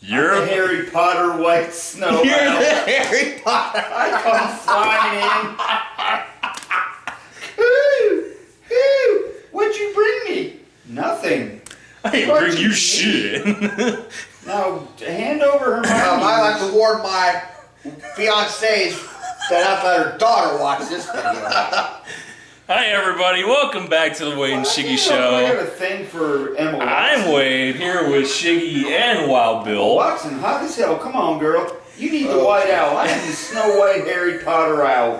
You're I'm the Harry Potter white snow. You're the Harry Potter. I come flying in. What'd you bring me? Nothing. I ain't bring you shit. Now, hand over her money. I like to warn my fiancées that I've let her daughter watch this video. Hi everybody, welcome back to the Wade and Shiggy Show. I got a thing for Emma Watson. I'm Wade, here with Shiggy and Wild Bill. Watson, hot as hell. Come on, girl. You need the White Owl. I need the Snow White Harry Potter Owl.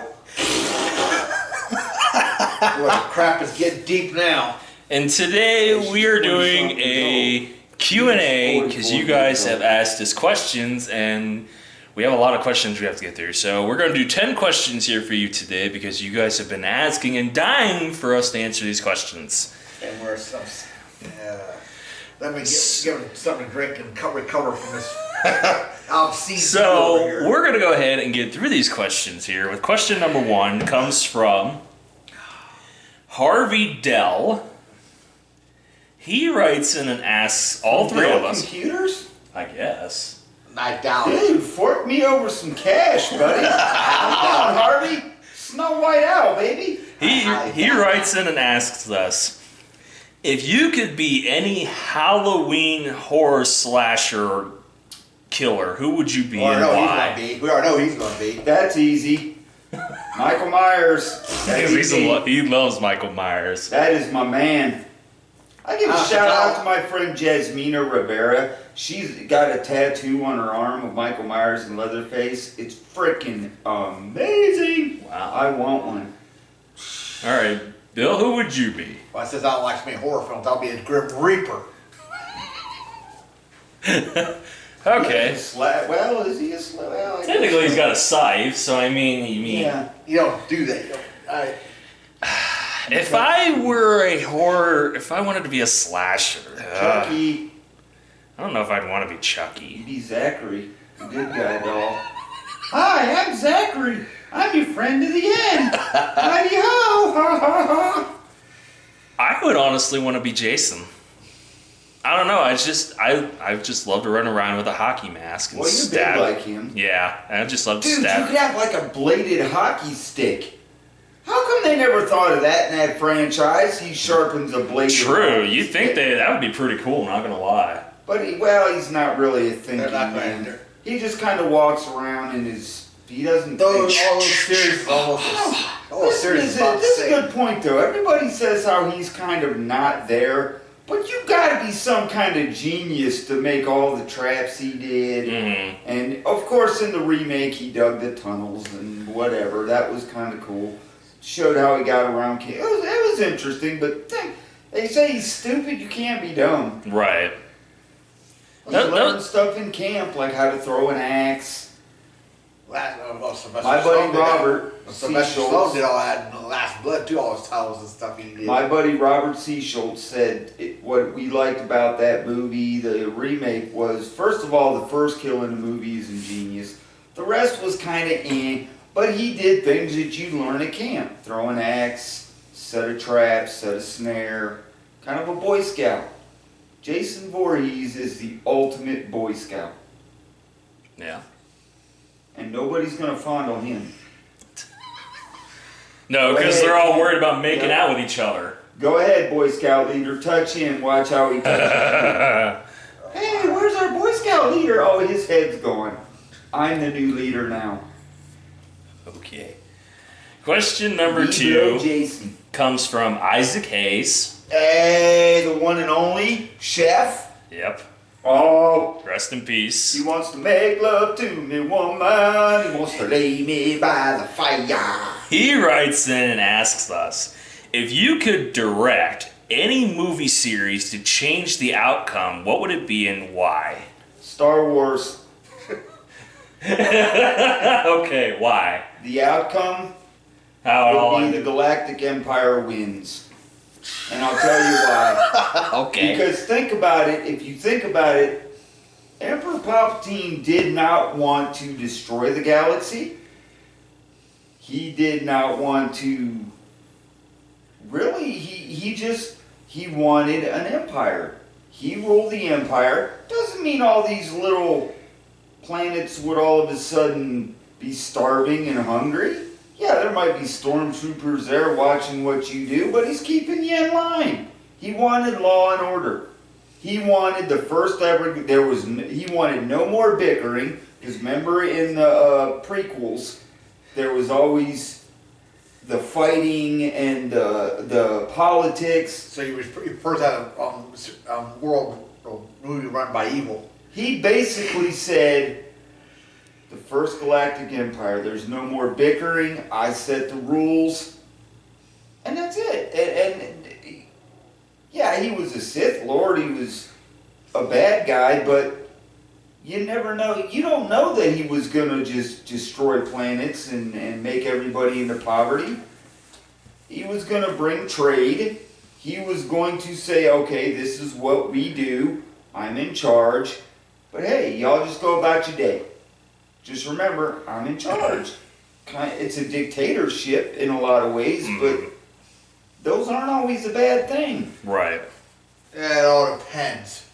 Boy, the crap is getting deep now. And today we are doing a Q&A because you guys have asked us questions and we have a lot of questions we have to get through. So we're going to do 10 questions here for you today because you guys have been asking and dying for us to answer these questions. And we're some. Let me give him something to drink and recover from this obscene. So we're going to go ahead and get through these questions here. With question number 1 comes from Harvey Dell. He writes in and asks all three of us. Computers? I guess. I doubt it. Dude, fork me over some cash, buddy. Come on, Harvey. Snow White Owl, baby. He writes in and asks us, if you could be any Halloween horror slasher killer, who would you be and why? We already know who he's going to be. That's easy. Michael Myers. That's easy. He loves Michael Myers. That is my man. I give a shout out to my friend Jasmina Rivera. She's got a tattoo on her arm of Michael Myers and Leatherface. It's freaking amazing. Wow. I want one. All right, Bill, who would you be? Well, since I don't like to make horror films, I'll be a Grim Reaper. Okay. Well, is he a slab? Well, Technically, he's got a scythe, so I mean, Yeah. You don't do that. If I were a horror, if I wanted to be a slasher, Chucky. I don't know if I'd want to be You'd Chucky. be Zachary, the good guy doll. Hi, I'm Zachary. I'm your friend to the end. Hidey ho, ha ha ha. I would honestly want to be Jason. I don't know. I just love to run around with a hockey mask and Well, you're stab. big like him. Yeah, I just love to Dude, stab. you could have like a bladed hockey stick. How come they never thought of that in that franchise? He sharpens a blade. True. You think that would be pretty cool? Not gonna lie. But he's not really a thinking man. He just kind of walks around and he doesn't. Those think. all serious, This is a good point though. Everybody says how he's kind of not there, but you got to be some kind of genius to make all the traps he did. Mm-hmm. And of course, in the remake, he dug the tunnels and whatever. That was kind of cool. Showed how he got around. It was interesting, but they say he's stupid. You can't be dumb. Right. He learned stuff in camp, like how to throw an axe. My buddy Robert Sylvester Stallone did all that in The Last Blood too, all his towels and stuff he did. My buddy Robert C. Schultz said what we liked about that movie, the remake, was first of all the first kill in the movie is ingenious. The rest was kind of but he did things that you learn at camp: throw an axe, set a trap, set a snare, kind of a Boy Scout. Jason Voorhees is the ultimate Boy Scout. Yeah. And nobody's going to fondle him. No, because they're all worried about making out with each other. Go ahead, Boy Scout leader. Touch him. Watch how he touches you. Hey, where's our Boy Scout leader? Oh, his head's gone. I'm the new leader now. Okay. Question number 2 Jason. comes from Isaac Hayes. Hey, the one and only chef. Yep. Oh, Rest in peace. he wants to make love to me, woman. He wants to lay me by the fire. He writes in and asks us, if you could direct any movie series to change the outcome, what would it be and why? Star Wars. Okay, why? The outcome would be the Galactic Empire wins. And I'll tell you why. Okay. Because think about it, if you think about it, Emperor Palpatine did not want to destroy the galaxy. He did not want to... Really, he wanted an empire. he ruled the empire. Doesn't mean all these little planets would all of a sudden be starving and hungry. Yeah, there might be stormtroopers there watching what you do, but he's keeping you in line. He wanted law and order. He wanted the first ever, he wanted no more bickering, because remember in the prequels, there was always the fighting and the politics. So you first had a world movie run by evil. He basically said, the first galactic empire, there's no more bickering, I set the rules, and that's it. And yeah, he was a Sith Lord, he was a bad guy, but you never know. You don't know that he was going to just destroy planets and make everybody into poverty. He was going to bring trade. He was going to say, okay, this is what we do. I'm in charge. But hey, y'all just go about your day. Just remember, I'm in charge. It's a dictatorship in a lot of ways, but those aren't always a bad thing. Right. Yeah, it all depends.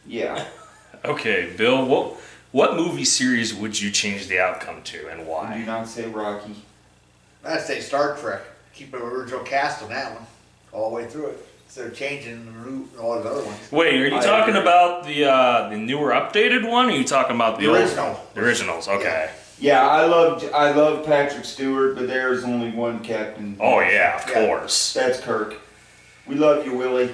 Yeah. Okay, Bill, what movie series would you change the outcome to and Do why? not say Rocky. I'd say Star Trek. Keep the original cast on that one, all the way through it. Instead of changing the route and all the other ones. Wait, are you talking about the newer updated one, or are you talking about the original? Old? The originals, okay. Yeah, I love Patrick Stewart, but there's only one captain. Oh yeah, of Yeah. course. That's Kirk. We love you, Willie.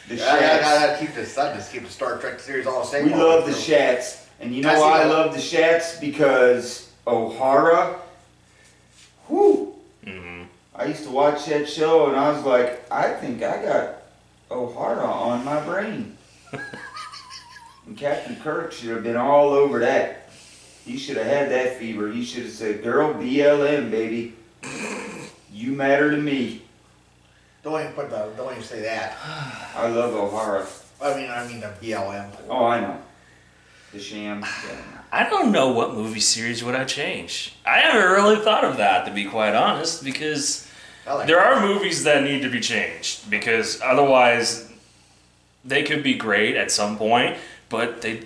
The I Shats. gotta keep this. I just keep the Star Trek series all the same. We all love the the way Shats. And you know I see why I that. love the Shats? Because O'Hara, whew. Mhm. I used to watch that show and I was like, I think I got O'Hara on my brain. And Captain Kirk should have been all over that. He should have had that fever. He should have said, girl, BLM, baby. You matter to me. Don't even say that. I love O'Hara. I mean the BLM. Oh, I know. The sham. Yeah. I don't know what movie series would I change. I haven't really thought of that, to be quite honest, because I like there it. are movies that need to be changed, because otherwise they could be great at some point, but the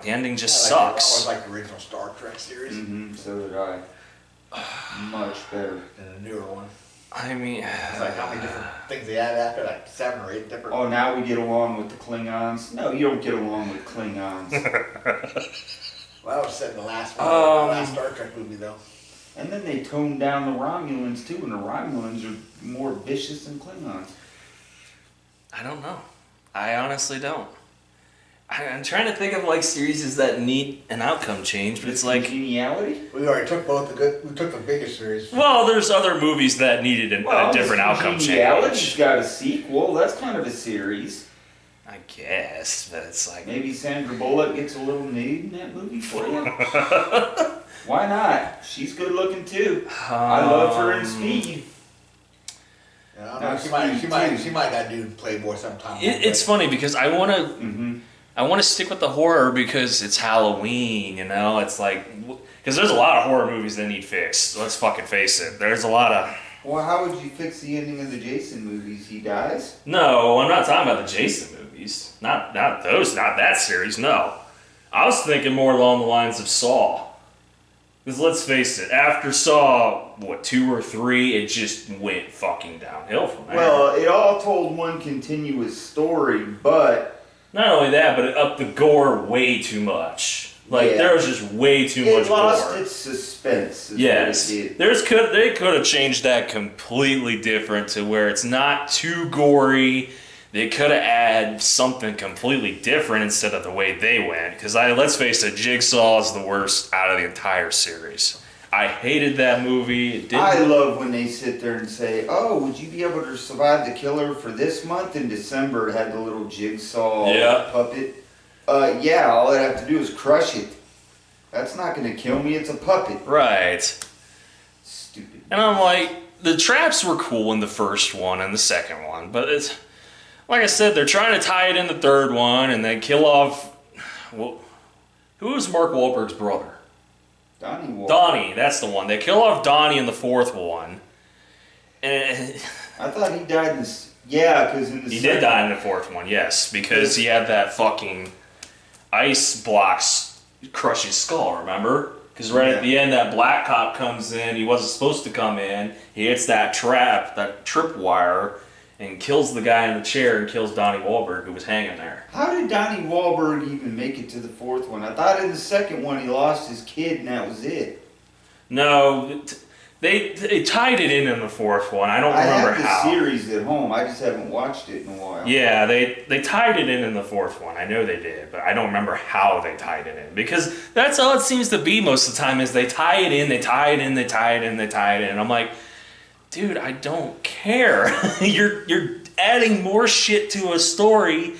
ending just I always sucks. like the original Star Trek series So did I. Much better. than the newer one. I mean, It's like how many different things they add after, like 7 or 8 different. Oh, now we get along with the Klingons? No, you don't get along with Klingons. Well, that was said in the last one, Um, the last Star Trek movie though. And then they toned down the Romulans too, and the Romulans are more vicious than Klingons. I don't know. I honestly don't. I'm trying to think of like series that need an outcome change, but it's like, Geniality? We already took we took the biggest series. well, there's other movies that needed a different outcome Geniality's change. got a sequel. That's kind of a series. I guess, but it's like, Maybe Sandra Bullock gets a little nude in that movie for you. Why not? She's good looking too. I love her in Speed. Yeah, I don't No, know, she might got to do Playboy sometime. It's funny because I want to Mm-hmm. I want to stick with the horror because it's Halloween, you know? It's like, because there's a lot of horror movies that need fixed. Let's fucking face it. There's a lot of... Well, how would you fix the ending of the Jason movies? He dies? No, I'm not talking about the Jason movies. Not those, not that series, no. I was thinking more along the lines of Saw. Because let's face it, after Saw, 2 or 3, it just went fucking downhill from there. Well, it all told one continuous story, but... Not only that, but it upped the gore way too much. Like, Yeah. there was just way too much It lost gore. its suspense. is Yes, what it did. they could have changed that completely different to where it's not too gory. They could have added something completely different instead of the way they went. Because let's face it, Jigsaw is the worst out of the entire series. I hated that movie. It I didn't. love when they sit there and say, "Oh, would you be able to survive the killer for this month?" In December, it had the little jigsaw Yeah. puppet. Yeah, all I have to do is crush it. That's not going to kill me. It's a puppet. Right. Stupid. And I'm like, the traps were cool in the first one and the second one, but it's like I said, they're trying to tie it in the third one and then kill off. Well, who was Mark Wahlberg's brother? Donnie, that's the one. They kill off Donnie in the fourth one. And I thought he died in Yeah, because in the He did die in the fourth one, yes, because he had that fucking ice blocks crush his skull, remember? Because right at the end, that black cop comes in, he wasn't supposed to come in, he hits that trap, that tripwire, and kills the guy in the chair and kills Donnie Wahlberg, who was hanging there. How did Donnie Wahlberg even make it to the fourth one? I thought in the second one he lost his kid and that was it. No, they tied it in the fourth one. I don't remember I have the how. series at home. I just haven't watched it in a while. Yeah, they tied it in the fourth one. I know they did, but I don't remember how they tied it in. Because that's all it seems to be most of the time is they tie it in, they tie it in, they tie it in, they tie it in. And I'm like, dude, I don't care. You're adding more shit to a story.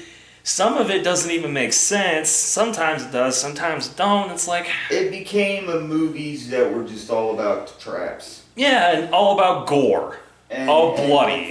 Some of it doesn't even make sense. Sometimes it does, sometimes it don't. It's like... It became movies that were just all about traps. Yeah, and all about gore. All bloody.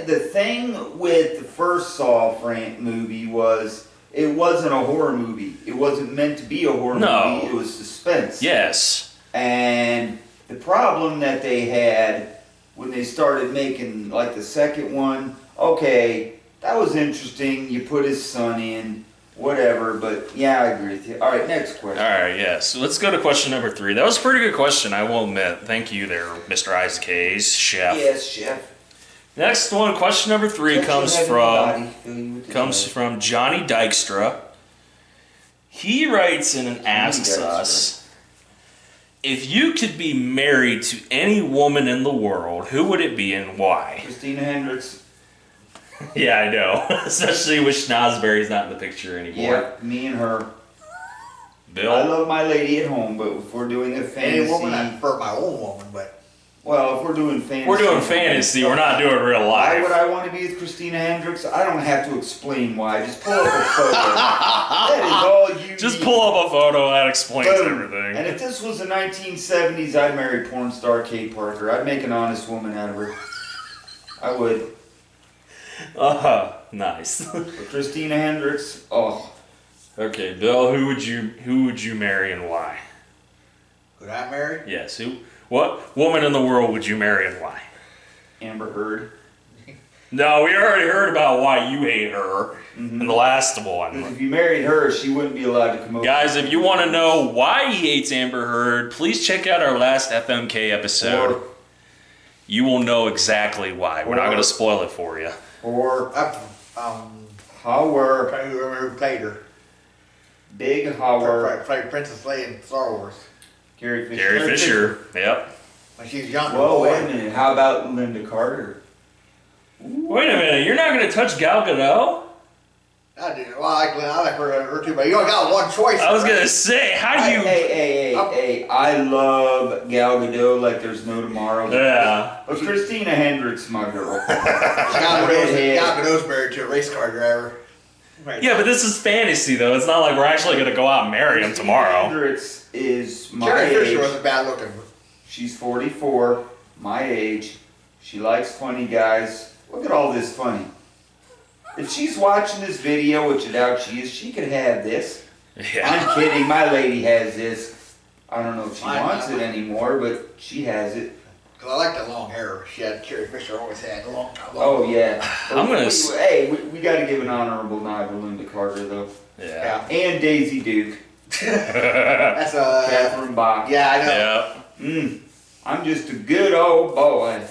The thing with the first Saw movie was it wasn't a horror movie. It wasn't meant to be a horror movie. It was suspense. Yes. And the problem that they had when they started making like the second one, okay, that was interesting. You put his son in, whatever. But yeah, I agree with you. All right, next question. All right, yeah. So let's go to question number 3. That was a pretty good question, I will admit. Thank you there, Mr. Isaac Hayes, chef. Yes, chef. Next one, question number 3 comes from Johnny Dykstra. He writes in and asks us, if you could be married to any woman in the world, who would it be and why? Christina Hendricks. Yeah, I know. Especially with Schnozberry's not in the picture anymore. Yep, me and her. Bill? I love my lady at home, but if we're doing a fantasy... Any woman, I prefer my own woman, but... Well, if we're doing fantasy... We're doing fantasy, we're not doing real life. Why would I want to be with Christina Hendricks? I don't have to explain why. Just pull up a photo. That is all you Just need. pull up a photo, that explains Boom. everything. And if this was the 1970s, I'd marry porn star Kate Parker. I'd make an honest woman out of her. I would. Nice. But Christina Hendricks, oh. Okay, Bill, who would you marry and why? Could I marry? Yes, what woman in the world would you marry and why? Amber Heard. No, we already heard about why you hate her in the last one. If you married her, she wouldn't be allowed to come over. Guys, if you want to know why he hates Amber Heard, please check out our last FMK episode. You will know exactly why. We're not going to spoil it for you. Or Howard. I don't remember who played her. Big Howard. Played Princess Leia in Star Wars. Carrie Fisher. Carrie Fisher, yep. When she was younger. Whoa, wait a minute. How about Linda Carter? Wait a minute, you're not going to touch Gal Gadot? I do. Well, I like her too, but you only got one choice. I was going to say, how do you... Hey, I love Gal Gadot like there's no tomorrow. Yeah. But Christina Hendricks, my girl. Gal Gadot's married to a race car driver. Right. Yeah, but this is fantasy, though. It's not like we're actually going to go out and marry him tomorrow. Hendricks is my Carrie age. Fisher wasn't bad looking. She's 44, my age. She likes funny guys. Look at all this funny. If she's watching this video, which I doubt she is, she could have this. Yeah. I'm kidding. My lady has this. I don't know if she wants it anymore, but she has it. Cause I like the long hair. Carrie Fisher always had a long time. Oh yeah. I'm gonna. Hey, we got to give an honorable nod to Linda Carter though. Yeah. And Daisy Duke. That's Catherine Bach. Yeah, I know. Yeah. I'm just a good old boy.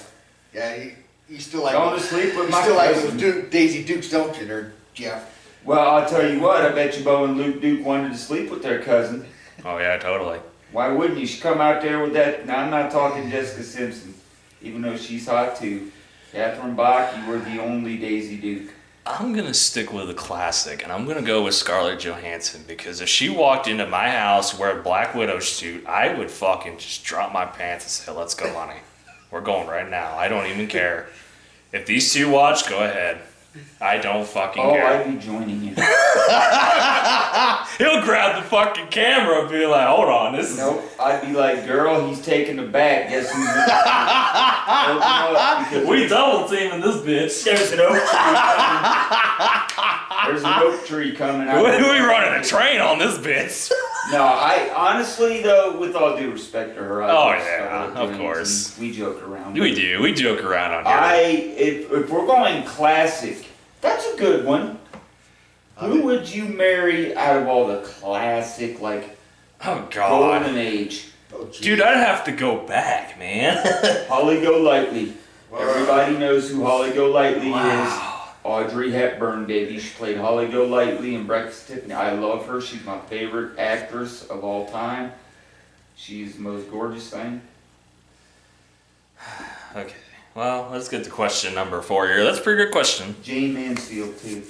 Yeah, you still like going to sleep with my still like cousin. those Daisy Dukes, don't you, there, Jeff? Well, I'll tell you what. I bet you Bo and Luke Duke wanted to sleep with their cousin. Oh yeah, totally. Why wouldn't you? She come out there with that. Now I'm not talking Jessica Simpson, even though she's hot too. Catherine Bach, you were the only Daisy Duke. I'm gonna stick with a classic, and I'm gonna go with Scarlett Johansson, because if she walked into my house wearing a Black Widow suit, I would fucking just drop my pants and say, "Let's go, honey. We're going right now. I don't even care. If these two watch, go ahead. I don't fucking care." Oh, I'd be joining you. He'll grab the fucking camera and be like, "Hold on, this is..." Nope. I'd be like, "Girl, he's taking the back. Guess who's open up because We double teaming this bitch. there's an oak tree coming. There's an oak tree coming out. We running a train on this bitch. No, I honestly though, with all due respect to her, I Oh, just yeah, started of doing course. some- we joke around. We do. We joke around on here. If we're going classic, that's a good one. Who would you marry out of all the classic, like, Oh, God. golden age? Oh, geez. Dude, I'd have to go back, man. Holly Golightly. Everybody knows who Holly Golightly Wow. is. Audrey Hepburn, baby. She played Holly Golightly in Breakfast at Tiffany. I love her. She's my favorite actress of all time. She's the most gorgeous thing. Okay. Well, let's get to question number 4 here. That's a pretty good question. Jane Mansfield, too.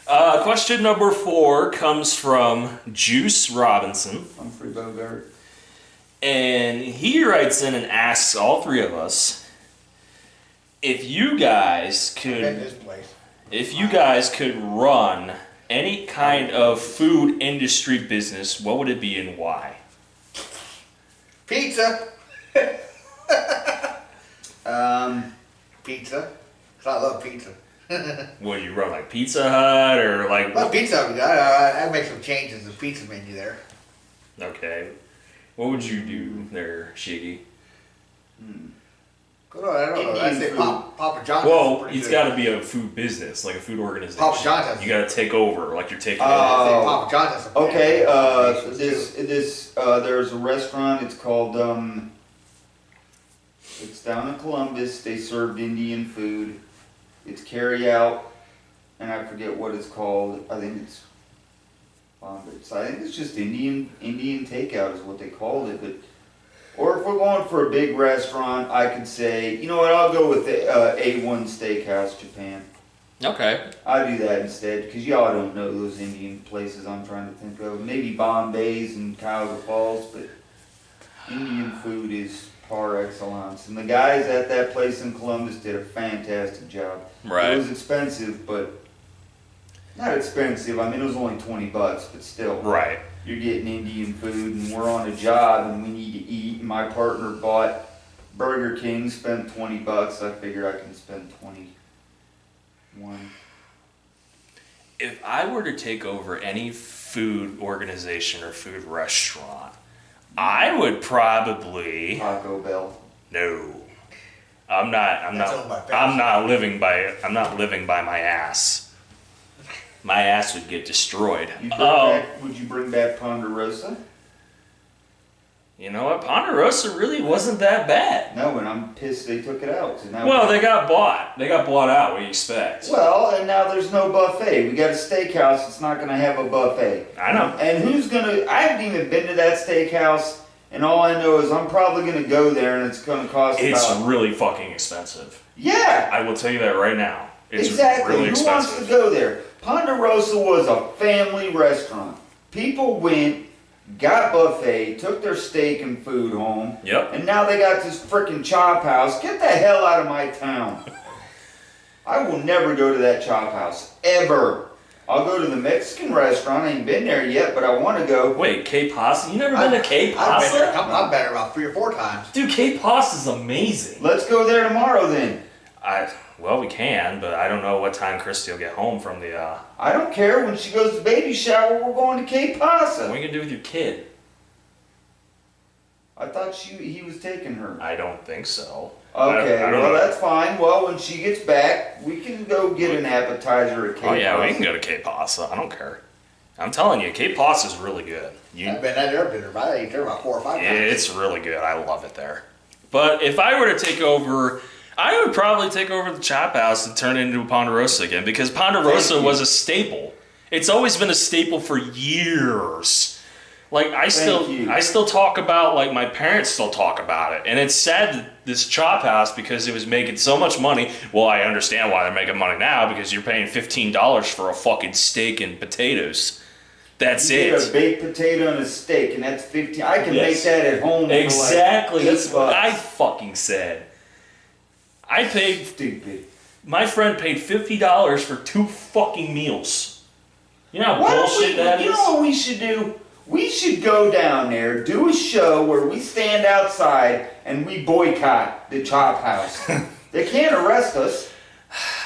Question number 4 comes from Juice Robinson. Humphrey Bogart. And he writes in and asks all 3 of us if you guys Been could this place. run any kind of food industry business, what would it be and why? Pizza. Pizza. 'Cause I love pizza. Would you run like Pizza Hut or like? Well, pizza. I'd make some changes to the pizza menu there. Okay. What would you do there, Shiggy? Good, I don't know. I'd Indian say food. Papa John's. Well, it's got to be a food business, like a food organization. Papa John's. You got to take over, like you're taking I'd over. say Oh. Papa John's. has some Okay, recommendations, too. there's a restaurant, it's called, it's down in Columbus, they served Indian food. It's carry out, and I forget what it's called, I think it's just Indian takeout is what they called it, but, or if we're going for a big restaurant, I could say, you know what, I'll go with the, A1 Steakhouse, Japan. Okay. I do that instead, because y'all don't know those Indian places I'm trying to think of. Maybe Bombay's and Cuyahoga Falls, but Indian food is par excellence. And the guys at that place in Columbus did a fantastic job. Right. It was expensive, but not expensive. I mean, it was only $20, but still. Right. You're getting Indian food, and we're on a job, and we need to eat. And my partner bought Burger King, spent $20. I figured I can spend 21. If I were to take over any food organization or food restaurant, I would probably Taco Bell. no. I'm not That's owned by Pepsi. I'm not living by my ass. My ass would get destroyed. Would you bring back Ponderosa? You know what? Ponderosa really wasn't that bad. No, and I'm pissed they took it out. So now Well, they got bought. They got bought out. What do you expect? Well, and now there's no buffet. We got a steakhouse that's not going to have a buffet. I know. And who's going to... I haven't even been to that steakhouse, and all I know is I'm probably going to go there, and it's going to cost It's about... really fucking expensive. Yeah! I will tell you that right now. It's Exactly. really Who expensive. wants to go there? Ponderosa was a family restaurant. People went, got buffet, took their steak and food home, Yep. and now they got this frickin' chop house. Get the hell out of my town. I will never go to that chop house. Ever. I'll go to the Mexican restaurant. I ain't been there yet, but I want to go. Wait, K Pasta? You never been to K I've been there. Pasta? I've been there about 3 or 4 times. Dude, K Pasta's amazing. Let's go there tomorrow then. Well, we can, but I don't know what time Christy will get home from the. I don't care. When she goes to baby shower, we're going to Cape What Pasa. are you gonna do with your kid? I thought he was taking her. I don't think so. Okay, I don't well know. that's fine. Well, when she gets back, we can go get an appetizer at Cape Oh yeah, Pasa. we can go to K Pasta. I don't care. I'm telling you, K Pasta's really good. I've been there, but I ate there about 4 or 5 times. It's really good. I love it there. But if I were to take over, I would probably take over the Chop House and turn it into a Ponderosa again, because Ponderosa was a staple. It's always been a staple for years. Like I still talk about, like my parents still talk about it, and it's sad that this Chop House, because it was making so much money. Well, I understand why they're making money now, because you're paying $15 for a fucking steak and potatoes. That's You get a it. baked potato and a steak, and that's 15. I can Yes. make that at home. Exactly. For like That's what I $8. fucking said. I paid. Stupid. My friend paid $50 for 2 fucking meals. You know how Why don't bullshit we, that you is? know what we should do? We should go down there, do a show where we stand outside and we boycott the Chop House. They can't arrest us.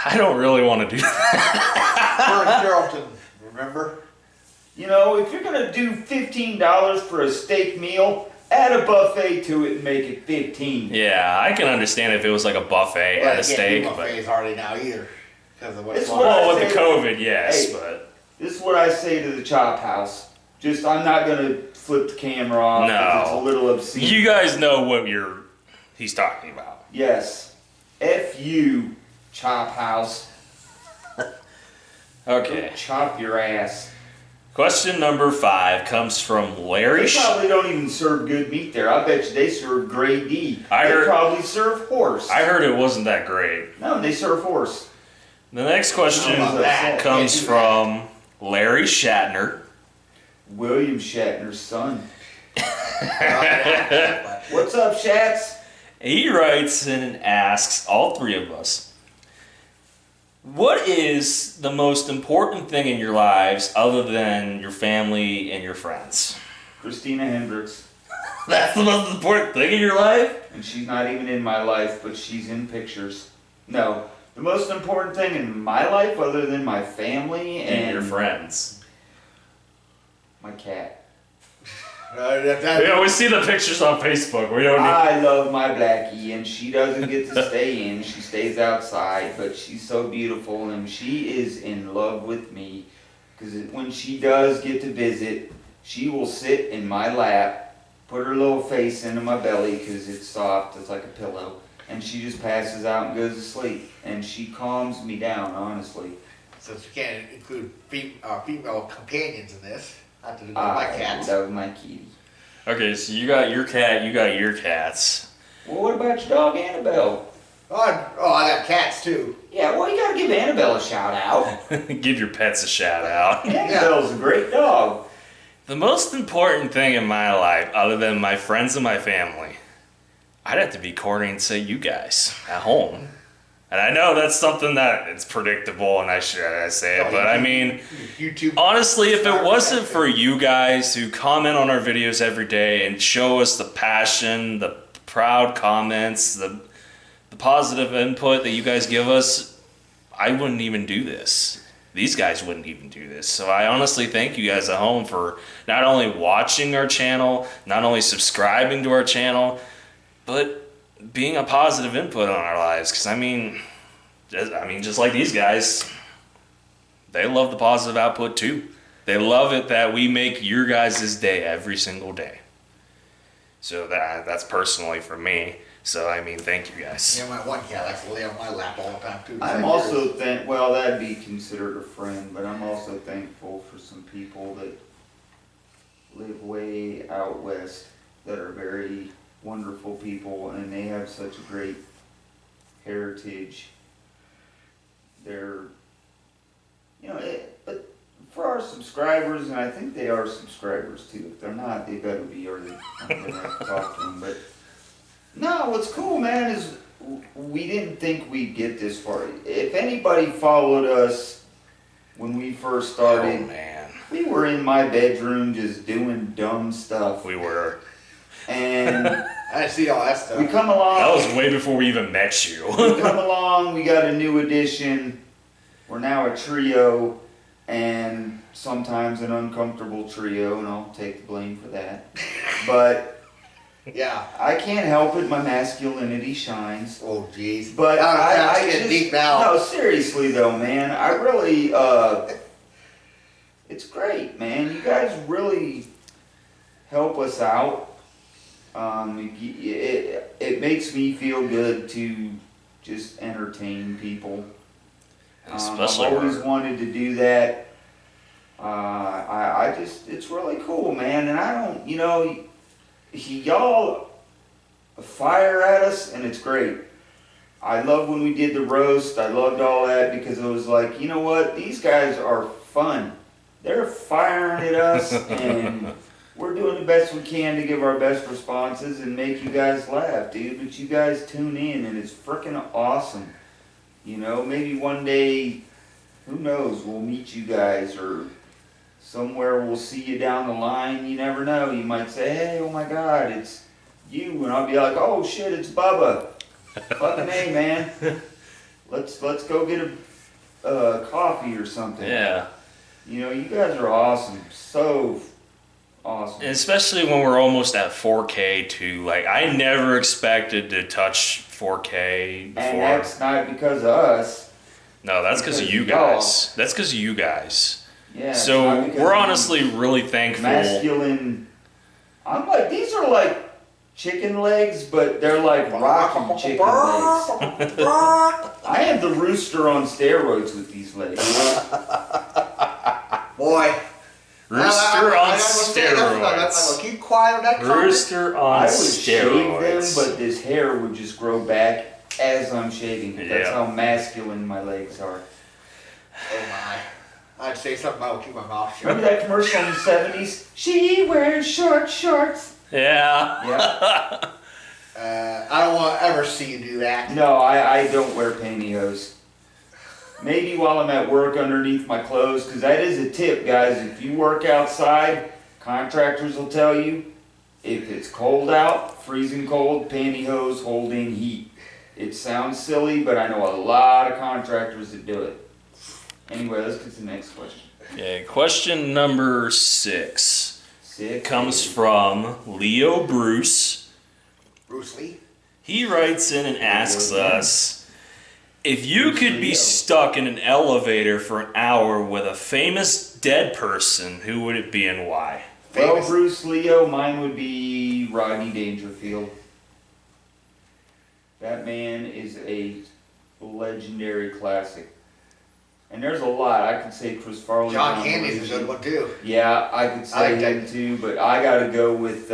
I don't really want to do that. We're in Carrollton, remember? You know, if you're gonna do $15 for a steak meal, add a buffet to it and make it 15. Yeah, I can understand if it was like a buffet Well, and a steak. Well, buffets hardly now either. Because of what's It's going what on. Well, I with the say- COVID, yes, Hey. but This is what I say to the Chop House. Just, I'm not gonna flip the camera off because No. it's a little obscene. you guys know what he's talking about. Yes. F you, Chop House. Okay. Go chop your ass. Question number 5 comes from Larry. They probably don't even serve good meat there. I bet you they serve grade D. I They heard- probably serve horse. I heard it wasn't that great. No, they serve horse. The next question How about that? comes Can't do from Larry Shatner. William Shatner's son. But What's up, Shats? He writes in and asks all three of us, what is the most important thing in your lives other than your family and your friends? Christina Hendricks. That's the most important thing in your life? And she's not even in my life, but she's in pictures. No. The most important thing in my life other than my family And your and friends. my cat. We always see the pictures on Facebook. We don't need... I love my Blackie, and she doesn't get to stay in. She stays outside, but she's so beautiful, and she is in love with me. Because when she does get to visit, she will sit in my lap, put her little face into my belly because it's soft, it's like a pillow, and she just passes out and goes to sleep. And she calms me down, honestly. since we can't include female companions in this, not to do with my cats. That was my kitty. Okay, so you got your cat, you got your cats. Well, what about your dog Annabelle? Oh, I got cats too. Yeah, well, you gotta give Annabelle a shout out. Give your pets a shout out. Annabelle's a great dog. The most important thing in my life, other than my friends and my family, I'd have to be corny and say you guys at home. And I know that's something that it's predictable and I say it, but I mean, YouTube. honestly, if it wasn't for you guys who comment on our videos every day and show us the passion, the proud comments, the positive input that you guys give us, I wouldn't even do this. These guys wouldn't even do this. So I honestly thank you guys at home for not only watching our channel, not only subscribing to our channel, but being a positive input on our lives. Because I mean, just like these guys, they love the positive output too. They love it that we make your guys' day every single day. So that's personally for me. So I mean, thank you guys. Yeah, my one cat likes to lay on my lap all the time too. I'm also well, that'd be considered a friend, but I'm also thankful for some people that live way out west that are very wonderful people, and they have such a great heritage. They're, but for our subscribers, and I think they are subscribers too. If they're not, they better be, or I'm gonna have to talk to them. But no, what's cool, man, is we didn't think we'd get this far. If anybody followed us when we first started, Oh man, we were in my bedroom just doing dumb stuff. we were. And I see all that stuff. we come along. That was way before we even met you. We come along. We got a new addition. We're now a trio, and sometimes an uncomfortable trio, and I'll take the blame for that. But Yeah. I can't help it. My masculinity shines. Oh jeez. But I I get just, deep now. no, seriously though, man. I really, it's great, man. You guys really help us out. It makes me feel good to just entertain people. Especially I've always wanted to do that. I just, it's really cool, man. And I don't, y'all fire at us, and it's great. I love when we did the roast. I loved all that because it was like, you know what? These guys are fun. They're firing at us, and we're doing the best we can to give our best responses and make you guys laugh, dude. But you guys tune in, and it's freaking awesome. Maybe one day, who knows, we'll meet you guys, or somewhere we'll see you down the line. You never know. You might say, hey, oh my God, it's you. And I'll be like, oh shit, it's Bubba. Fucking A, man. Let's go get a coffee or something. Yeah. You know, you guys are awesome. So awesome. And especially when we're almost at 4K too. Like, I never expected to touch 4K before. And that's not because of us. No, that's because of you y'all. guys. That's because of you guys. Yeah. So we're honestly really thankful. Masculine. I'm like, these are like chicken legs, but they're like rocky chicken legs. I had the rooster on steroids with these legs. Boy. Rooster on steroids. Keep quiet on that comment. Rooster on I would shave them, steroids. but this hair would just grow back as I'm shaving. That's Yeah. how masculine my legs are. Oh my. I'd say something, I would keep my mouth shut. Remember that commercial in the 70s? She wears short shorts. Yeah. Yeah. I don't want to ever see you do that. No, I don't wear pantyhose. Maybe while I'm at work underneath my clothes, because that is a tip, guys. If you work outside, contractors will tell you, if it's cold out, freezing cold, pantyhose hold in heat. It sounds silly, but I know a lot of contractors that do it. Anyway, let's get to the next question. Okay, question number 6 Six. comes from Leo Bruce. Bruce Lee? He writes in and asks us, if you could be stuck in an elevator for an hour with a famous dead person, who would it be and why? Well, Famous. Bruce Leo, mine would be Rodney Dangerfield. That man is a legendary classic. And there's a lot. I could say Chris Farley. John Candy's a good one too. Yeah, I could say him too, but I gotta go with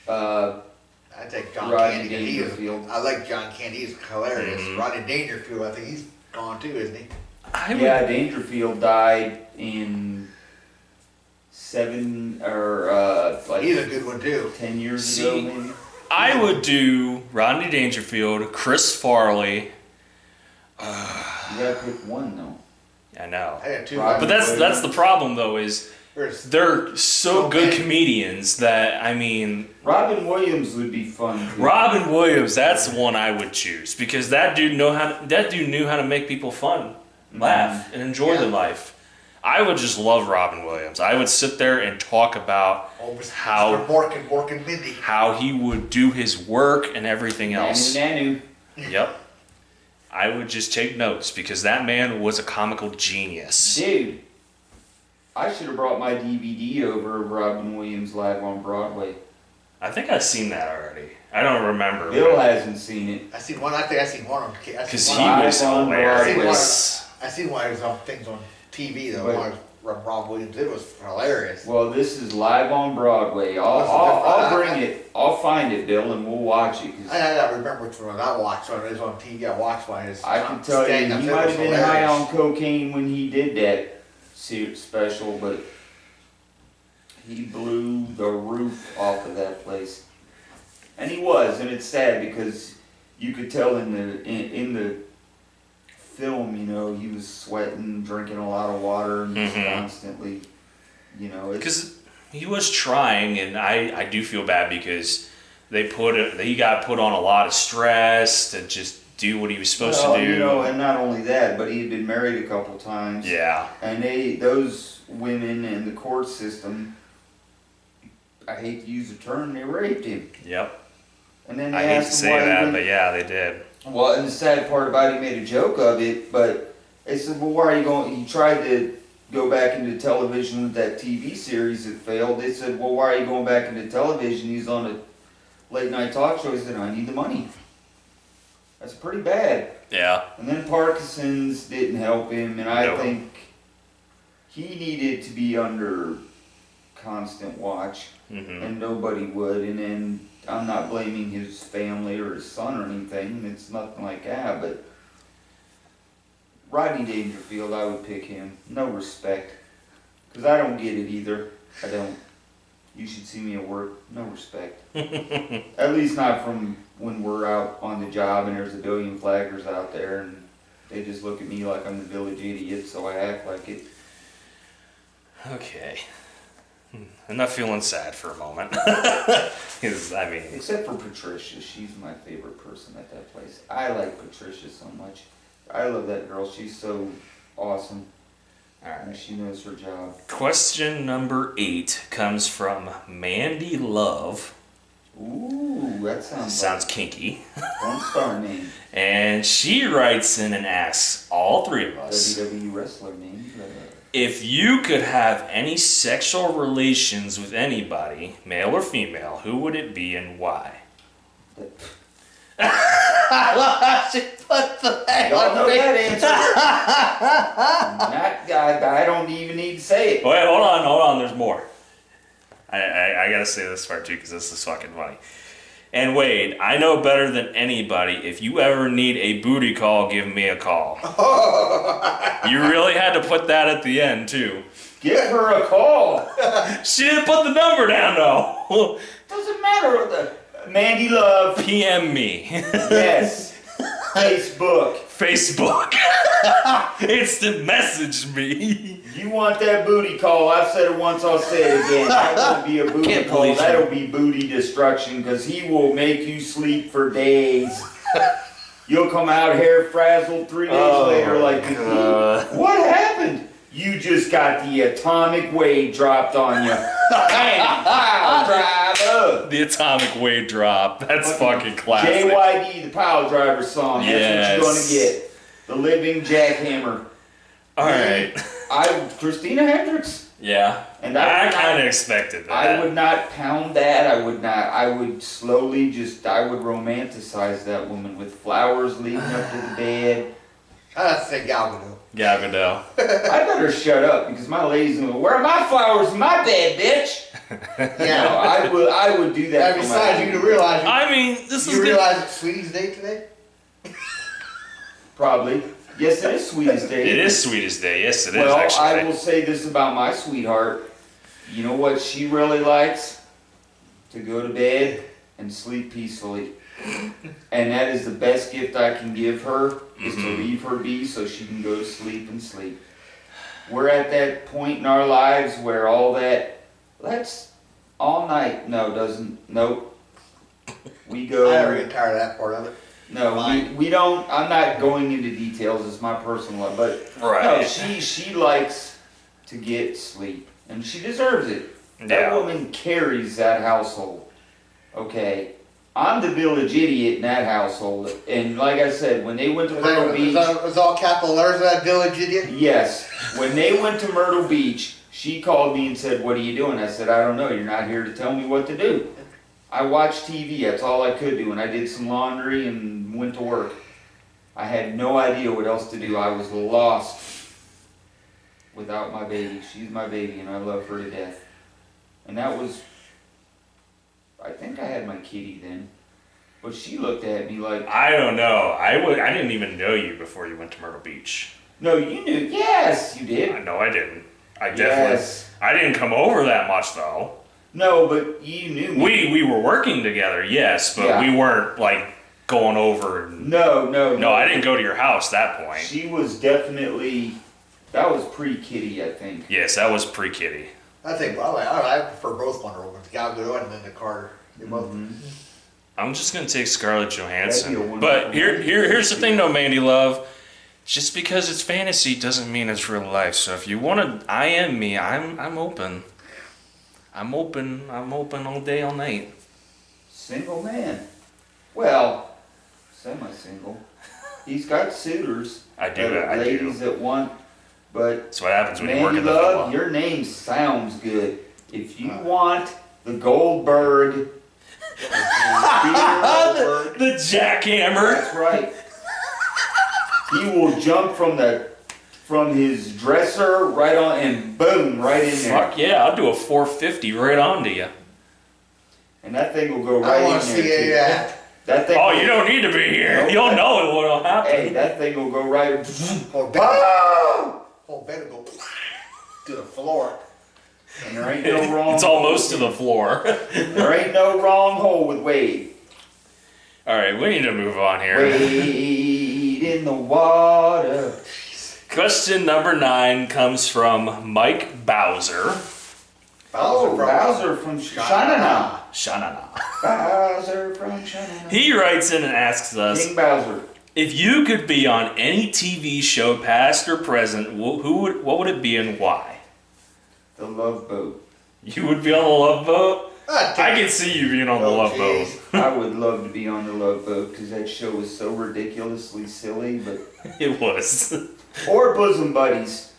I take John Rodney Candy. Dangerfield. I like John Candy. He's hilarious. Mhm. Rodney Dangerfield, I think he's gone too, isn't he? Yeah, Dangerfield died in He's a good one too. 10 years See, ago, maybe. I would do Rodney Dangerfield, Chris Farley. You gotta pick one though. I know. I got two. Rodney- But that's the problem though, is There's they're so So good many. comedians that, I mean, Robin Williams would be fun too. Robin Williams, that's the one I would choose because that dude knew how to make people fun, laugh, and enjoy Yeah. their life. I would just love Robin Williams. I would sit there and talk about how Mork and Mindy. how he would do his work and everything else. Nanu. Yep. I would just take notes because that man was a comical genius. Dude, I should have brought my DVD over of Robin Williams live on Broadway. I think I've seen that already. I don't remember. Bill hasn't seen it. I seen one. I think I seen one on. Because Because he was Live on hilarious. I seen one of those things on TV though. But- One of Rob Williams. It was hilarious. Well, this is live on Broadway. I'll bring it. I'll find it, Bill, and we'll watch it. 'Cause I don't remember which one I watched. One it was on TV. I watched one. I can tell you, stand-ups. he It might was have been high hilarious. on cocaine when he did that special, but he blew the roof off of that place. And he was, and it's sad because you could tell in the film, you know, he was sweating, drinking a lot of water, and just Mhm. constantly, you know. Because he was trying, and I do feel bad because he got put on a lot of stress to just do what he was supposed to do. You know, and not only that, but he had been married a couple times. Yeah. And those women in the court system, I hate to use the term, they raped him. Yep. And then they I hate to asked him say why he that, wouldn't- but yeah, they did. Well, and the sad part about it, he made a joke of it, but they said, well, why are you going, he tried to go back into television with that TV series that failed. They said, well, why are you going back into television? He's on a late night talk show. He said, I need the money. That's pretty bad. Yeah. And then Parkinson's didn't help him, and I Nope. think he needed to be under constant watch, Hmm. and nobody would. And then I'm not blaming his family or his son or anything. It's nothing like that, but Rodney Dangerfield, I would pick him. No respect, because I don't get it either. I don't. You should see me at work. No respect. At least not from when we're out on the job and there's a billion flaggers out there and they just look at me like I'm the village idiot, so I act like it. Okay. I'm not feeling sad for a moment. Because, I mean, Except for Patricia. She's my favorite person at that place. I like Patricia so much. I love that girl. She's so awesome. All right. She knows her job. Question number 8 comes from Mandy Love. Ooh, that Sounds kinky. One star name. And she writes in and asks all three of us, WWE wrestler name. if you could have any sexual relations with anybody, male or female, who would it be and why? What the heck? Y'all know that answer. I don't even need to say it. Wait, hold on, there's more. I gotta say this part too, because this is fucking funny. And Wade, I know better than anybody, if you ever need a booty call, give me a call. You really had to put that at the end too. Give her a call. She didn't put the number down though. Doesn't matter. Mandy Love. PM me. Yes. Facebook. Facebook. Instant message me. You want that booty call? I've said it once, I'll say it again. That will be a booty Can't call. believe That'll be booty destruction because he will make you sleep for days. You'll come out hair frazzled 3 days later like, what happened? You just got the atomic wave dropped on you. Bam! Pow! Driver! The atomic wave drop. That's fucking classic. JYD, the Power Driver song. Yes. That's what you're gonna get. The living jackhammer. Alright. Christina Hendricks. Yeah. And I kind of expected that. I would not pound that. I would slowly I would romanticize that woman with flowers leading up to the bed. I'd say Gal Gadot. Gal Gadot. I better shut up because my lady's gonna, where are my flowers in my bed, bitch? Yeah. No, I would do that. And besides, you realize. I mean, this is You good. realize it's Sweetie's Day today? Probably. Yes, it is Sweetest Day. It is Sweetest Day. Yes, it is Well, actually. I will say this about my sweetheart. You know what she really likes? To go to bed and sleep peacefully. And that is the best gift I can give her, is to leave her be so she can go to sleep and sleep. We're at that point in our lives where all that, let's all night, nope. We go. I never get tired of that part of it. No, we don't. I'm not going into details. It's my personal life, but Right. no, she likes to get sleep, and she deserves it. That Yeah. woman carries that household. Okay, I'm the village idiot in that household, and like I said, when they went to Myrtle Beach, Was all capital letters that village idiot? yes, when they went to Myrtle Beach, she called me and said, "What are you doing?" I said, "I don't know. You're not here to tell me what to do." I watched TV, that's all I could do, and I did some laundry and went to work. I had no idea what else to do. I was lost without my baby. She's my baby, and I love her to death. And that was, I think I had my kitty then. But she looked at me like, I don't know. I didn't even know you before you went to Myrtle Beach. no, you knew. Yes, you did. No, I didn't. I definitely. Yes. I didn't come over that much though. No, but you knew me. We were working together, yes, but Yeah. we weren't like going over. And, No, I didn't go to your house that point. She was definitely, that was pre-kitty, I think. Yes, that was pre-kitty. I think, well, I prefer both Wonder Woman. Gal Gadot and Linda Carter. They both. I'm just gonna take Scarlett That'd be a Johansson. wonderful But movie. here's the thing though, Mandy Love. Just because it's fantasy doesn't mean it's real life. So if you wanna IM me, I'm open. I'm open all day, all night. Single man. Well, semi-single. He's got suitors. I do, I do. Ladies that want, but That's what happens when you work Mandy in the Love, villa. your name sounds good. If you want the Goldberg, The jackhammer. that's right. He will jump from his dresser right on and boom, right in there. Fuck yeah, I'll do a 450 right onto you. And that thing will go I right want in to there. see too. that. That thing. Oh, you don't need to be here. Nope. You'll know what'll happen. Hey, that thing will go right. Whole bed, Ah! whole bed will go to the floor. And there ain't no wrong. It's almost to the floor. There ain't no wrong hole with Wade. All right, we need to move on here. Wade in the water. Question number 9 comes from Mike Bowser. Bowser from Shanana. Shanana. Bowser from Shanana. He writes in and asks us, King Bowser. If you could be on any TV show, past or present, what would it be and why? The Love Boat. You would be on the Love Boat? I can see you being on the Love Boat. I would love to be on the Love Boat because that show was so ridiculously silly, but It was. or Bosom Buddies.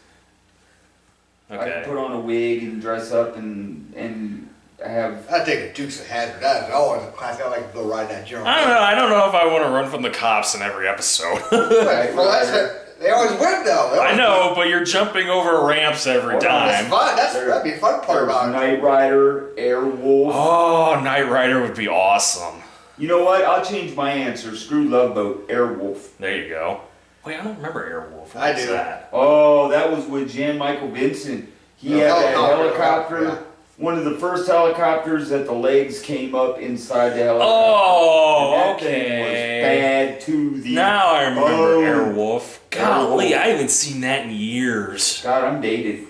I Okay. could put on a wig and dress up and have. I'd take a Dukes of Hazzard. That's always a classic. I like to go ride that General. I don't know if I want to run from the cops in every episode. Well, they always win though. I know, but you're jumping over ramps every Oh, That's time. fun. That'd be a fun part There's about it. Knight Rider, Airwolf. Oh, Knight Rider would be awesome. You know what? I'll change my answer. Screw Love Boat, Airwolf. There you go. Wait, I don't remember Airwolf. What I was do. that? Oh, that was with Jan Michael Vincent. He The had that helicopter, helicopter. yeah. One of the first helicopters that the legs came up inside the helicopter. Oh, And that thing okay. was bad to the. Now I remember Oh. Airwolf. Golly, Airwolf. I haven't seen that in years. God, I'm dated.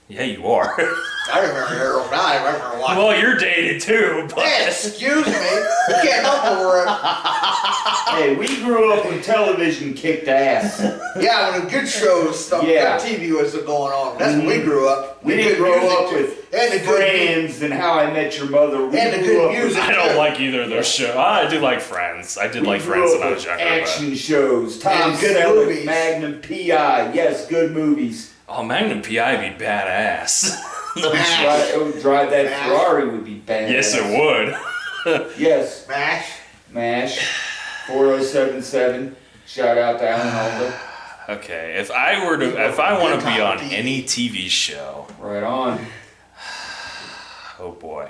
Yeah, you are. I remember Arrow. Now I remember watching. Well, you're dated too, but Hey, excuse me. You can't help over it. Hey, we grew up when television kicked ass. Yeah, when the good shows stuff, Yeah. good TV was going on. That's when we grew up. We The didn't good grow music up too. with and the good Friends and How I Met Your Mother. We And the grew good up with- music. I don't like either of those shows. I do like Friends. I did we like grew Friends up when I was with younger. action shows. Tom And good Selleck, movies. Magnum P.I. Yes, good movies. But, oh, Magnum PI would be badass. No Mash. shit. Drive that Mash. Ferrari would be bad. Yes, it would. Yes, MASH. MASH 4077. Shout out to Alan Alda. Okay, if I want to be on any TV show, Right on. oh boy,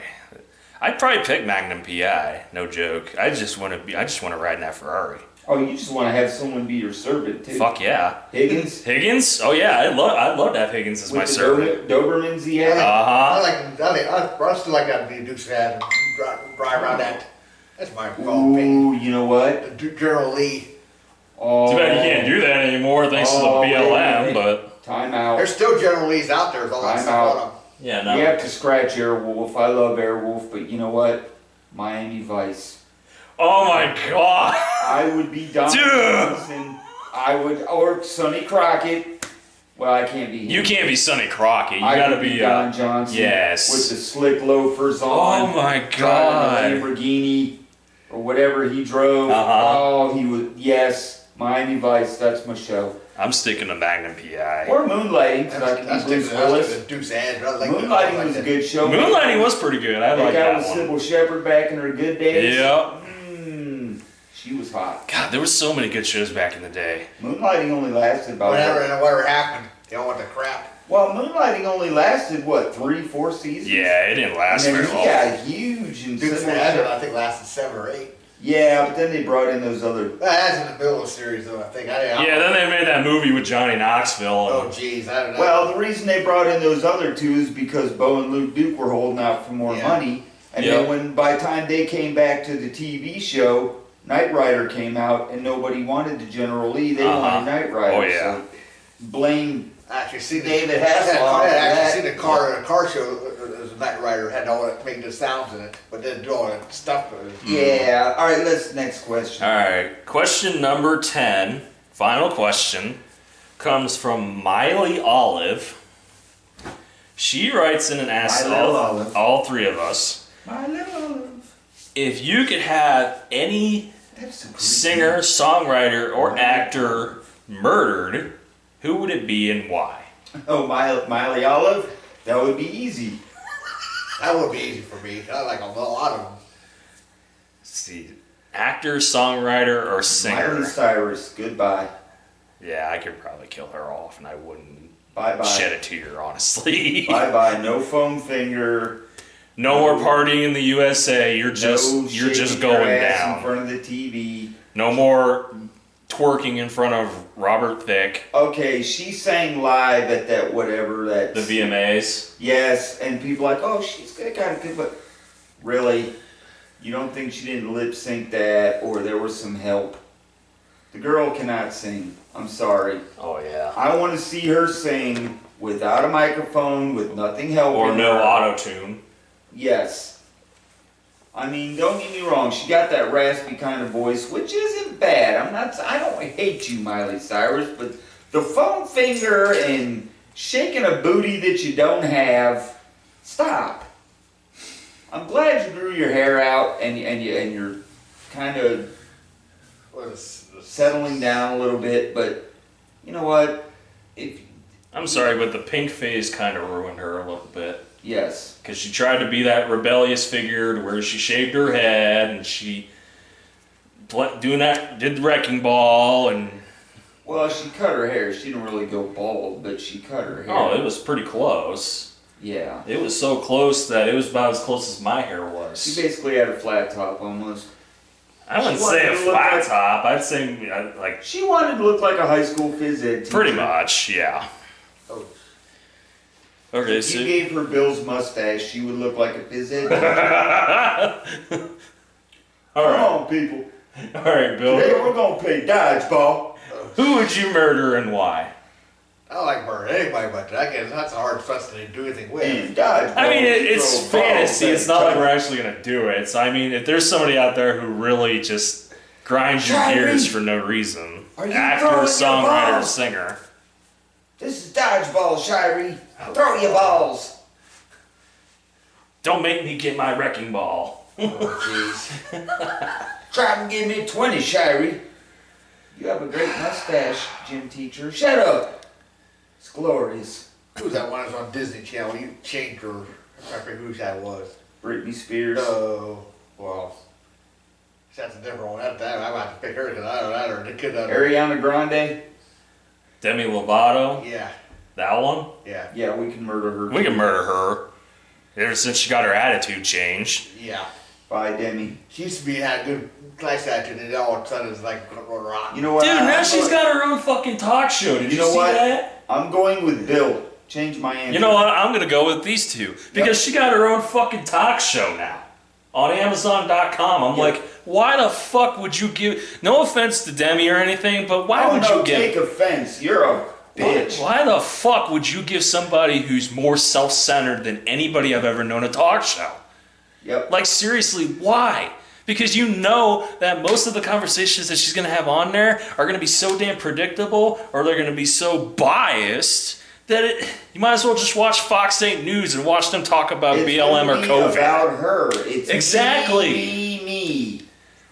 I'd probably pick Magnum PI. No joke. I just want to ride in that Ferrari. Oh, you just want to have someone be your servant too. Fuck yeah. Higgins. Higgins? Oh yeah, I'd love to have Higgins as With my the servant. Dobermans he had. I still like that to be Dukes of Hazzard. Drive around that. That's my fault. Ooh, you know what? General Lee. Oh, Too bad you can't do that anymore thanks to the Oh, wait, BLM, wait. but Time out. There's still General Lees out there with all that I'm stuff out. on them. yeah, no. You have to scratch Airwolf. I love Airwolf, but you know what? Miami Vice. Oh my god. I would be Don Dude. Johnson. Or Sonny Crockett. Well, I can't be him. You can't be Sonny Crockett. You I gotta could be Don Johnson. yes. With the slick loafers on. Oh my driving god. a Lamborghini or whatever he drove. Uh-huh. Oh, he was. Yes, Miami Vice. That's my show. I'm sticking to Magnum PI. Or Moonlighting, because I That's can be Bruce Willis. the Dukes of Hazzard. I like Moonlighting was a good show. Moonlighting was pretty good. I They like got that with one. Sybil Shepherd back in her good days. Yep. She was hot. God, there was so many good shows back in the day. Moonlighting only lasted about. Whatever happened. They all went to crap. Well, Moonlighting only lasted what 3-4 seasons. Yeah, it didn't And last then very he long. got huge and Dukes of Sybil Hazzard, Shepherd. I think, lasted 7 or 8. Yeah, but then they brought in those other. That's in the middle of the series, though, I think. Yeah, then they made that movie with Johnny Knoxville. Oh, And, jeez, I don't know. Well, the reason they brought in those other two is because Bo and Luke Duke were holding out for more Yeah. money, and Yep. then when by the time they came back to the TV show, Knight Rider came out, and nobody wanted the General Lee. They Uh-huh. wanted Knight Rider. Oh, yeah. So blame. actually see David Hasselhoff I for actually that. seen the car show. As a Knight Rider had all that, making the sounds in it, but didn't do all that stuff. Yeah. All right. Let's next question. all right, question number 10, final question, comes from Miley Olive. She writes in and asks My little Olive. all three of us, My little Olive. if you could have any That's a great singer, name. songwriter, or actor murdered, who would it be and why? Oh, Miley Olive. That would be easy. That would be easy for me. I like a lot of them. Let's see, actor, songwriter, or singer? Miley Cyrus. Goodbye. Yeah, I could probably kill her off, and I wouldn't Bye bye. shed a tear, honestly. Bye bye. No foam finger. No more partying in the USA. You're just No you're just shaking your going ass in down. front of the TV. No more twerking in front of Robert Thicke. Okay, she sang live at that whatever that. The VMAs. Yes, and people like, oh, she's got kind of good, but really, you don't think she didn't lip sync that, or there was some help? The girl cannot sing. I'm sorry. Oh yeah. I want to see her sing without a microphone, with nothing helping. Or no her. auto tune. Yes. I mean, don't get me wrong. She got that raspy kind of voice, which isn't bad. I don't hate you, Miley Cyrus, but the foam finger and shaking a booty that you don't have, stop. I'm glad you grew your hair out and you're kind of settling down a little bit, but you know what? I'm sorry, but the pink phase kind of ruined her a little bit. Yes. Because she tried to be that rebellious figure to where she shaved her head and she did the wrecking ball and... Well, she cut her hair. She didn't really go bald, but she cut her hair. Oh, it was pretty close. Yeah. It was so close that it was about as close as my hair was. She basically had a flat top almost. I wouldn't say a flat top. I'd say like... She wanted to look like a high school phys ed teacher. Pretty much, yeah. Oh. Okay, if you gave her Bill's mustache, she would look like a phys ed teacher. All right. Come on, people. All right, Bill. Today we're going to play dodgeball. Who would you murder and why? I don't like murdering anybody, but that's a hard question to do anything with. And dodgeball. I mean, it's fantasy. It's not like we're actually going to do it. So, I mean, if there's somebody out there who really just grinds your gears for no reason, actor, songwriter, singer. This is dodgeball, Shirey. Throw your balls. Don't make me get my wrecking ball. Oh, jeez. Try and give me 20, Shirey. You have a great mustache, gym teacher. Shut up. It's glorious. Who's that one that was on Disney Channel? You changed her. I forget who that was. Britney Spears. Oh, well. That's a different one. I'm about to pick her because I don't know. They could Ariana Grande. Demi Lovato. Yeah. That one? Yeah. Yeah, we can murder her. We can murder her. Ever since she got her attitude changed. Yeah. Bye, Demi. She used to be had a good class attitude, and all of a sudden it's like rock. You know what? Dude, now she's got her own fucking talk show. Did you see that? I'm going with Bill. Change my answer. You know what? I'm gonna go with these two because she got her own fucking talk show now on Amazon.com. I'm like, why the fuck would you give? No offense to Demi or anything, but why would you give? Take offense. You're a bitch. Why the fuck would you give somebody who's more self-centered than anybody I've ever known a talk show? Yep. Like, seriously, why? Because you know that most of the conversations that she's going to have on there are going to be so damn predictable or they're going to be so biased that you might as well just watch Fox 8 News and watch them talk about BLM or COVID. It's about her. It's exactly. Me.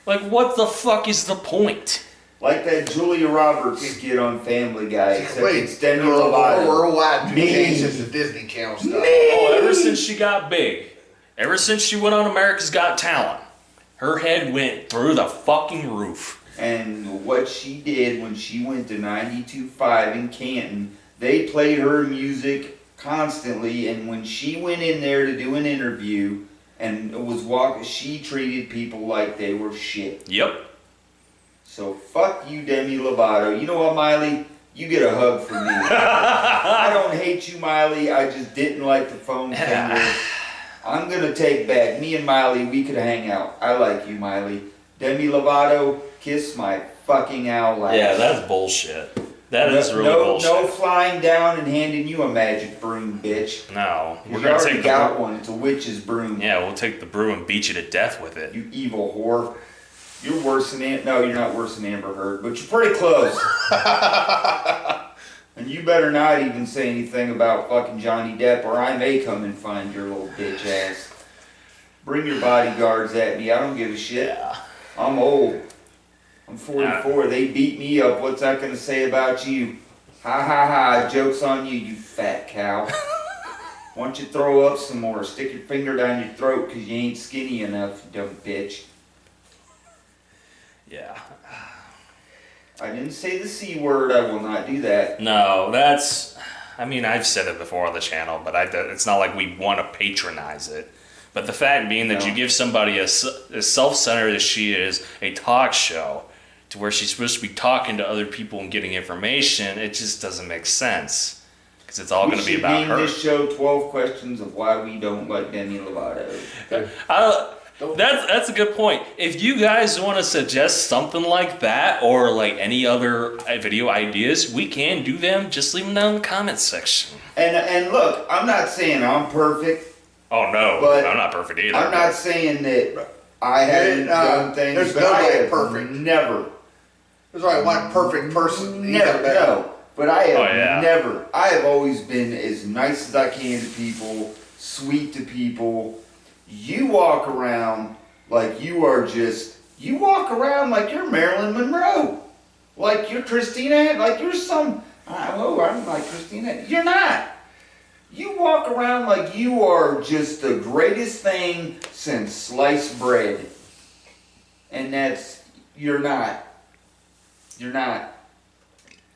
Like, what the fuck is the point? Like that Julia Roberts skit on Family Guy, except it's Demi Lovato. Worldwide changes the Disney Channel stuff. Oh, ever since she got big, ever since she went on America's Got Talent, her head went through the fucking roof. And what she did when she went to 92.5 in Canton, they played her music constantly, and when she went in there to do an interview and she treated people like they were shit. Yep. So fuck you, Demi Lovato. You know what, Miley? You get a hug from me. I don't hate you, Miley. I just didn't like the phone finger. I'm gonna take back. Me and Miley, we could hang out. I like you, Miley. Demi Lovato, kiss my fucking owl ass. Yeah, that's bullshit. That is really bullshit. No flying down and handing you a magic broom, bitch. No, we're gonna take got one. It's a witch's broom. Yeah, we'll take the broom and beat you to death with it. You evil whore. You're worse than no, you're not worse than Amber Heard, but you're pretty close. And you better not even say anything about fucking Johnny Depp, or I may come and find your little bitch ass. Bring your bodyguards at me. I don't give a shit. Yeah. I'm old. I'm 44. They beat me up. What's that gonna say about you? Ha ha ha. Joke's on you, you fat cow. Why don't you throw up some more? Stick your finger down your throat because you ain't skinny enough, you dumb bitch. Yeah. I didn't say the C word. I will not do that. No, I mean, I've said it before on the channel, but it's not like we want to patronize it. But the fact being that you give somebody as self-centered as she is a talk show to where she's supposed to be talking to other people and getting information, it just doesn't make sense. Because it's all going to be about her. We should name this show 12 Questions of Why We Don't Like Demi Lovato. That's a good point. If you guys want to suggest something like that or like any other video ideas, we can do them. Just leave them down in the comments section. And look, I'm not saying I'm perfect. Oh no, but I'm not perfect either. I'm not saying that I haven't done things, there's but nobody I have perfect. never. There's only one perfect person. He's Never, up there. no. But I have Oh, yeah. never. I have always been as nice as I can to people, sweet to people. You walk around like you are just. You walk around like you're Marilyn Monroe, like you're Christina, like you're some. Oh, I'm like Christina. You're not. You walk around like you are just the greatest thing since sliced bread. And that's, you're not. You're not.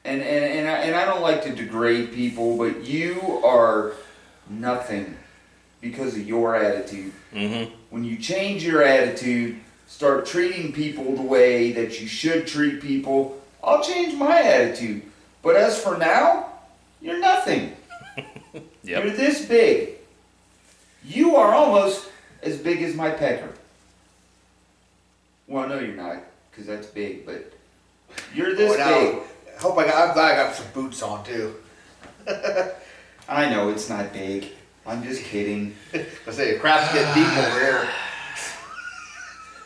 And I don't like to degrade people, but you are nothing because of your attitude. Mm-hmm. When you change your attitude, start treating people the way that you should treat people, I'll change my attitude. But as for now, you're nothing. Yep. You're this big. You are almost as big as my pecker. Well, no, you're not, because that's big, but you're this big. I'm glad I got some boots on too. I know it's not big. I'm just kidding. I say, crap's getting deep over here.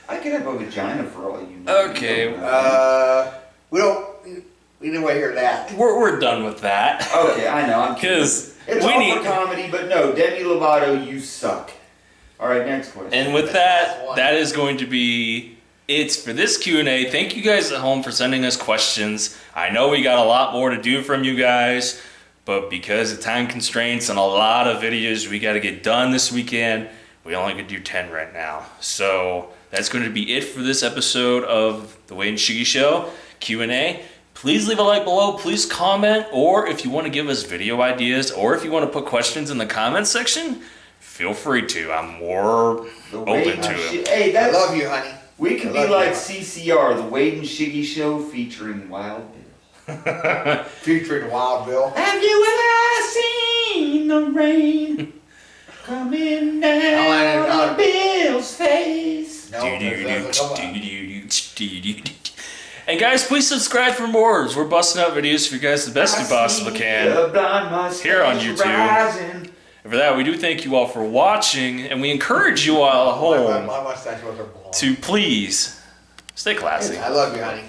I could have a vagina for all you know. Okay. We didn't want to hear that. We're done with that. Okay, I know. I'm kidding. Because It's we all need. for comedy, but no, Demi Lovato, you suck. All right, next question. And with that, that is going to be it for this Q&A. Thank you guys at home for sending us questions. I know we got a lot more to do from you guys, but because of time constraints and a lot of videos we got to get done this weekend, we only could do 10 right now. So that's going to be it for this episode of The Wade and Shiggy Show Q&A. Please leave a like below, please comment, or if you want to give us video ideas, or if you want to put questions in the comments section, feel free to. I'm more open to it. Hey, I love you, honey. We could be like CCR, The Wade and Shiggy Show, featuring Wild Bill. Featuring Wild Bill. Have you ever seen the rain coming down on Bill's face? No, And guys, please subscribe for more. We're busting out videos for you guys the best we possibly can here on YouTube. And for that, we do thank you all for watching, and we encourage you all at home My mustache wasn't blonde. to please stay classy. I love you, honey.